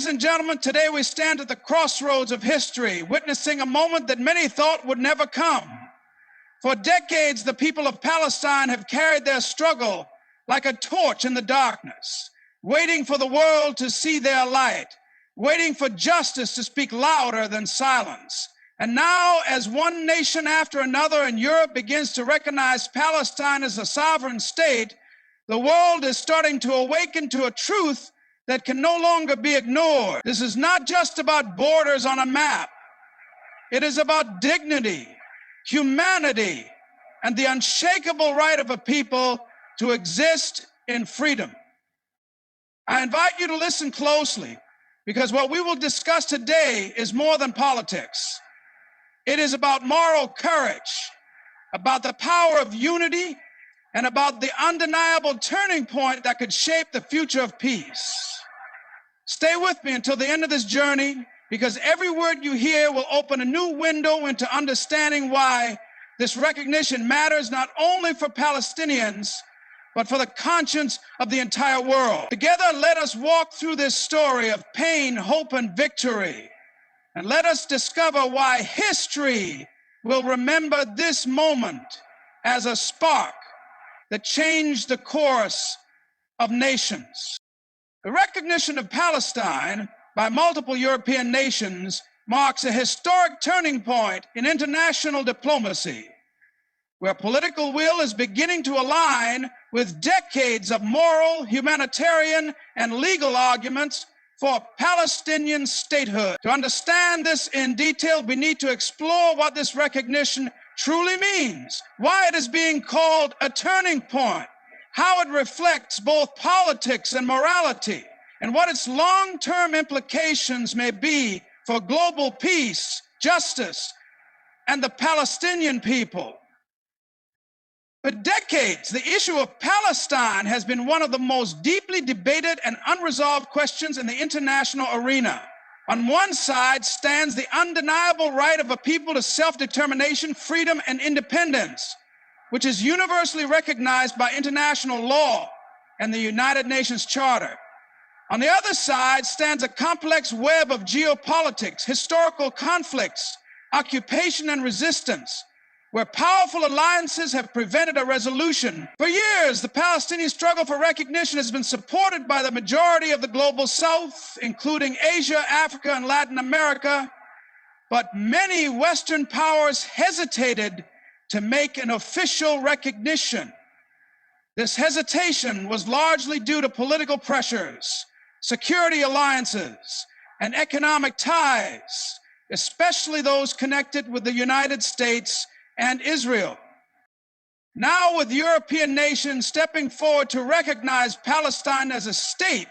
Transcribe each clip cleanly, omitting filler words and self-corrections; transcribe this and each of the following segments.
Ladies and gentlemen, today we stand at the crossroads of history, witnessing a moment that many thought would never come. For decades, the people of Palestine have carried their struggle like a torch in the darkness, waiting for the world to see their light, waiting for justice to speak louder than silence. And now, as one nation after another in Europe begins to recognize Palestine as a sovereign state, the world is starting to awaken to a truth that can no longer be ignored. This is not just about borders on a map. It is about dignity, humanity, and the unshakable right of a people to exist in freedom. I invite you to listen closely, because what we will discuss today is more than politics. It is about moral courage, about the power of unity, and about the undeniable turning point that could shape the future of peace. Stay with me until the end of this journey, because every word you hear will open a new window into understanding why this recognition matters not only for Palestinians, but for the conscience of the entire world. Together, let us walk through this story of pain, hope, and victory. And let us discover why history will remember this moment as a spark that changed the course of nations. The recognition of Palestine by multiple European nations marks a historic turning point in international diplomacy, where political will is beginning to align with decades of moral, humanitarian, and legal arguments for Palestinian statehood. To understand this in detail, we need to explore what this recognition truly means, why it is being called a turning point, how it reflects both politics and morality, and what its long-term implications may be for global peace, justice, and the Palestinian people. For decades, the issue of Palestine has been one of the most deeply debated and unresolved questions in the international arena. On one side stands the undeniable right of a people to self-determination, freedom, and independence, which is universally recognized by international law and the United Nations Charter. On the other side stands a complex web of geopolitics, historical conflicts, occupation, and resistance, where powerful alliances have prevented a resolution. For years, the Palestinian struggle for recognition has been supported by the majority of the global South, including Asia, Africa, and Latin America, but many Western powers hesitated to make an official recognition. This hesitation was largely due to political pressures, security alliances, and economic ties, especially those connected with the United States and Israel. Now, with European nations stepping forward to recognize Palestine as a state,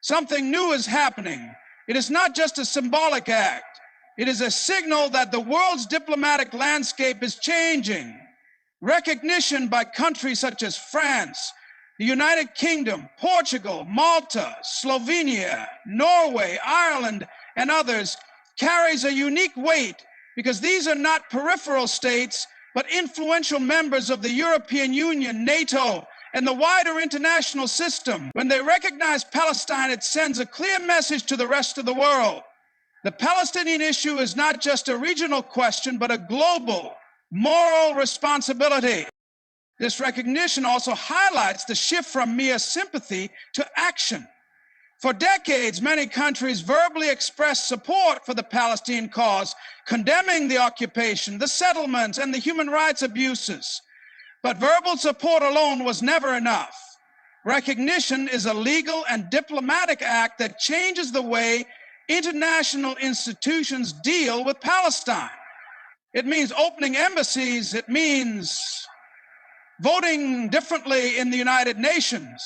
something new is happening. It is not just a symbolic act. It is a signal that the world's diplomatic landscape is changing. Recognition by countries such as France, the United Kingdom, Portugal, Malta, Slovenia, Norway, Ireland, and others carries a unique weight, because these are not peripheral states, but influential members of the European Union, NATO, and the wider international system. When they recognize Palestine, it sends a clear message to the rest of the world. The Palestinian issue is not just a regional question, but a global moral responsibility. This recognition also highlights the shift from mere sympathy to action. For decades, many countries verbally expressed support for the Palestinian cause, condemning the occupation, the settlements, and the human rights abuses. But verbal support alone was never enough. Recognition is a legal and diplomatic act that changes the way international institutions deal with Palestine. It means opening embassies. It means voting differently in the United Nations.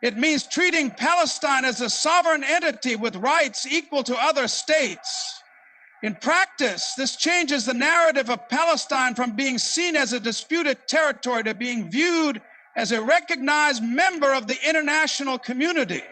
It means treating Palestine as a sovereign entity with rights equal to other states. In practice, this changes the narrative of Palestine from being seen as a disputed territory to being viewed as a recognized member of the international community.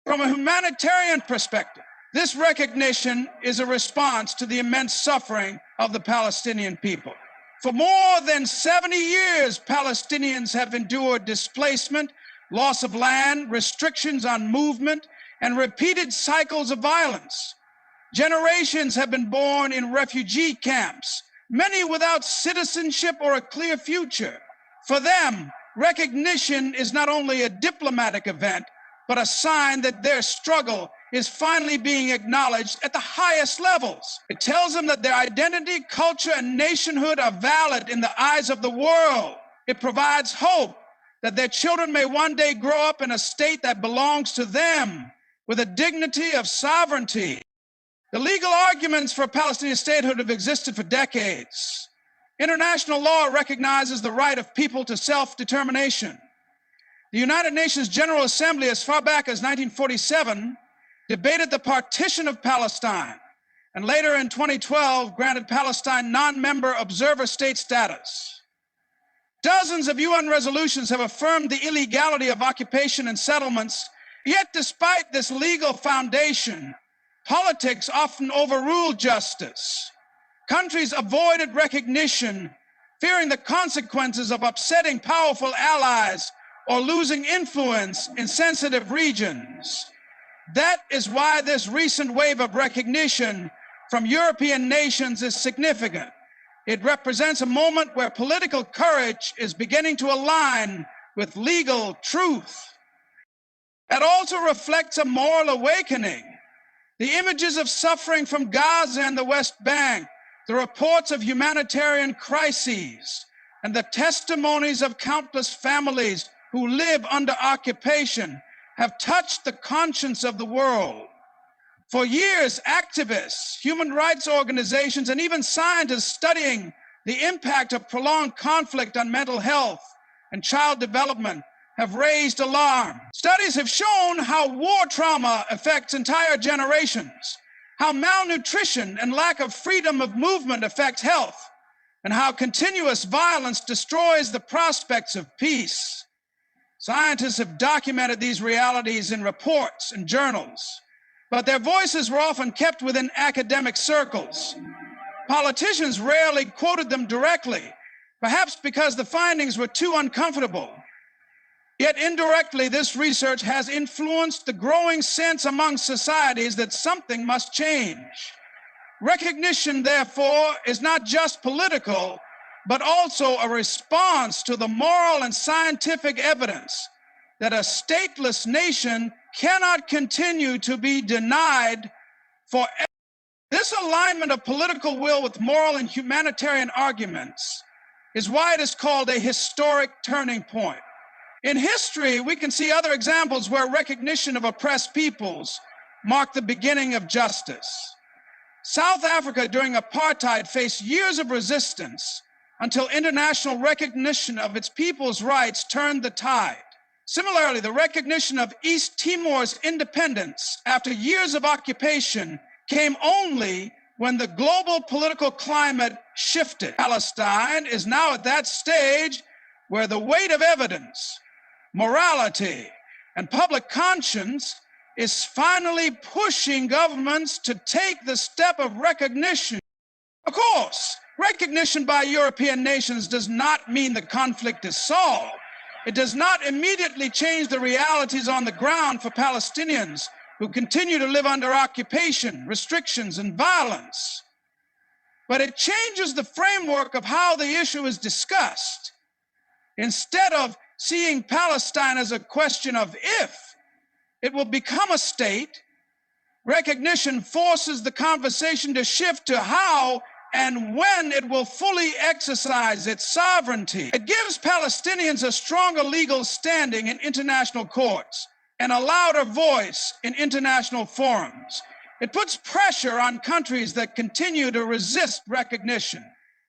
From a humanitarian perspective, this recognition is a response to the immense suffering of the Palestinian people. For more than 70 years, Palestinians have endured displacement, loss of land, restrictions on movement, and repeated cycles of violence. Generations have been born in refugee camps, many without citizenship or a clear future. For them, recognition is not only a diplomatic event, but a sign that their struggle is finally being acknowledged at the highest levels. It tells them that their identity, culture, and nationhood are valid in the eyes of the world. It provides hope that their children may one day grow up in a state that belongs to them with a dignity of sovereignty. The legal arguments for Palestinian statehood have existed for decades. International law recognizes the right of people to self-determination. The United Nations General Assembly, as far back as 1947, debated the partition of Palestine, and later in 2012 granted Palestine non-member observer state status. Dozens of UN resolutions have affirmed the illegality of occupation and settlements, yet despite this legal foundation, politics often overruled justice. Countries avoided recognition, fearing the consequences of upsetting powerful allies or losing influence in sensitive regions. That is why this recent wave of recognition from European nations is significant. It represents a moment where political courage is beginning to align with legal truth. It also reflects a moral awakening. The images of suffering from Gaza and the West Bank, the reports of humanitarian crises, and the testimonies of countless families who live under occupation have touched the conscience of the world. For years, activists, human rights organizations, and even scientists studying the impact of prolonged conflict on mental health and child development have raised alarm. Studies have shown how war trauma affects entire generations, how malnutrition and lack of freedom of movement affect health, and how continuous violence destroys the prospects of peace. Scientists have documented these realities in reports and journals, but their voices were often kept within academic circles. Politicians rarely quoted them directly, perhaps because the findings were too uncomfortable. Yet indirectly, this research has influenced the growing sense among societies that something must change. Recognition, therefore, is not just political, but also a response to the moral and scientific evidence that a stateless nation cannot continue to be denied forever. This alignment of political will with moral and humanitarian arguments is why it is called a historic turning point. In history, we can see other examples where recognition of oppressed peoples marked the beginning of justice. South Africa during apartheid faced years of resistance until international recognition of its people's rights turned the tide. Similarly, the recognition of East Timor's independence after years of occupation came only when the global political climate shifted. Palestine is now at that stage where the weight of evidence, morality, and public conscience is finally pushing governments to take the step of recognition. Of course, recognition by European nations does not mean the conflict is solved. It does not immediately change the realities on the ground for Palestinians who continue to live under occupation, restrictions, and violence. But it changes the framework of how the issue is discussed. Instead of seeing Palestine as a question of if it will become a state, recognition forces the conversation to shift to how and when it will fully exercise its sovereignty. It gives Palestinians a stronger legal standing in international courts and a louder voice in international forums. It puts pressure on countries that continue to resist recognition,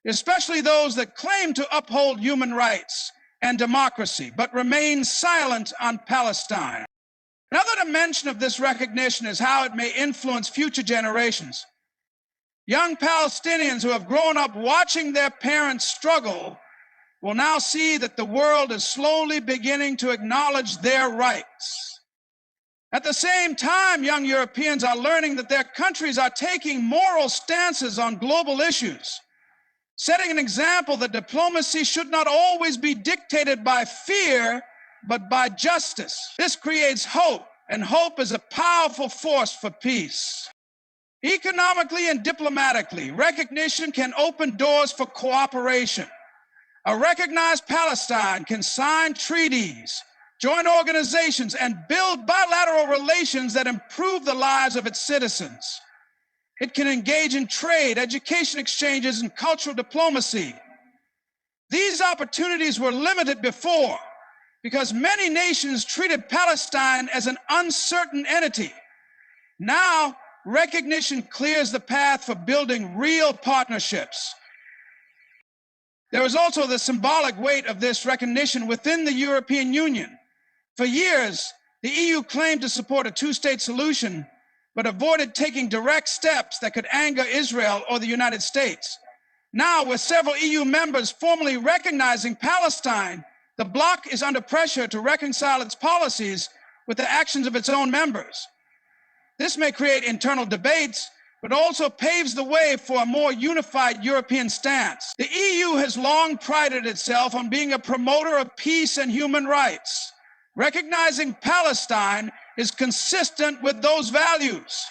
especially those that claim to uphold human rights and democracy, but remain silent on Palestine. Another dimension of this recognition is how it may influence future generations. Young Palestinians who have grown up watching their parents struggle will now see that the world is slowly beginning to acknowledge their rights. At the same time, young Europeans are learning that their countries are taking moral stances on global issues, setting an example that diplomacy should not always be dictated by fear, but by justice. This creates hope and hope is a powerful force for peace. Economically and diplomatically, recognition can open doors for cooperation. A recognized Palestine can sign treaties, join organizations, and build bilateral relations that improve the lives of its citizens. It can engage in trade, education exchanges, and cultural diplomacy. These opportunities were limited before because many nations treated Palestine as an uncertain entity. Now, recognition clears the path for building real partnerships. There is also the symbolic weight of this recognition within the European Union. For years, the EU claimed to support a two-state solution, but avoided taking direct steps that could anger Israel or the United States. Now, with several EU members formally recognizing Palestine, the bloc is under pressure to reconcile its policies with the actions of its own members. This may create internal debates, but also paves the way for a more unified European stance. The EU has long prided itself on being a promoter of peace and human rights. Recognizing Palestine is consistent with those values.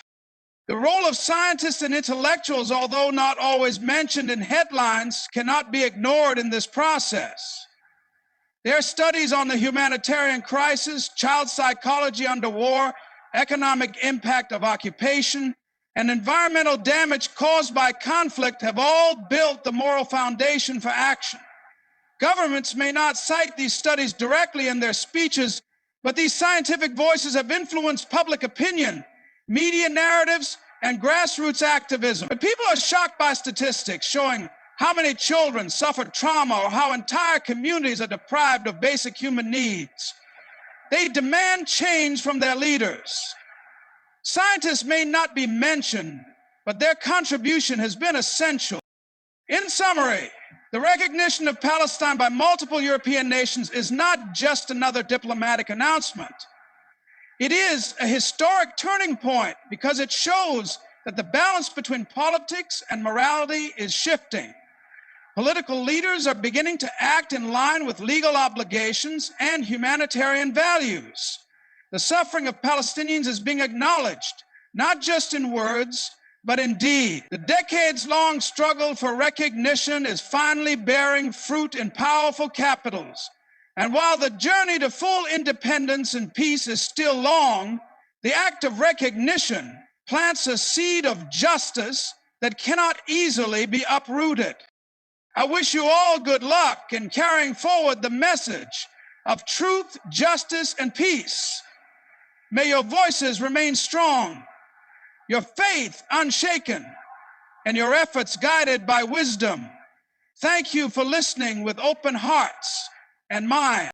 The role of scientists and intellectuals, although not always mentioned in headlines, cannot be ignored in this process. Their studies on the humanitarian crisis, child psychology under war, economic impact of occupation, and environmental damage caused by conflict have all built the moral foundation for action. Governments may not cite these studies directly in their speeches, but these scientific voices have influenced public opinion, media narratives, and grassroots activism. But people are shocked by statistics showing how many children suffer trauma or how entire communities are deprived of basic human needs. They demand change from their leaders. Scientists may not be mentioned, but their contribution has been essential. In summary, the recognition of Palestine by multiple European nations is not just another diplomatic announcement. It is a historic turning point because it shows that the balance between politics and morality is shifting. Political leaders are beginning to act in line with legal obligations and humanitarian values. The suffering of Palestinians is being acknowledged, not just in words, but in deed. The decades-long struggle for recognition is finally bearing fruit in powerful capitals. And while the journey to full independence and peace is still long, the act of recognition plants a seed of justice that cannot easily be uprooted. I wish you all good luck in carrying forward the message of truth, justice, and peace. May your voices remain strong, your faith unshaken, and your efforts guided by wisdom. Thank you for listening with open hearts and minds.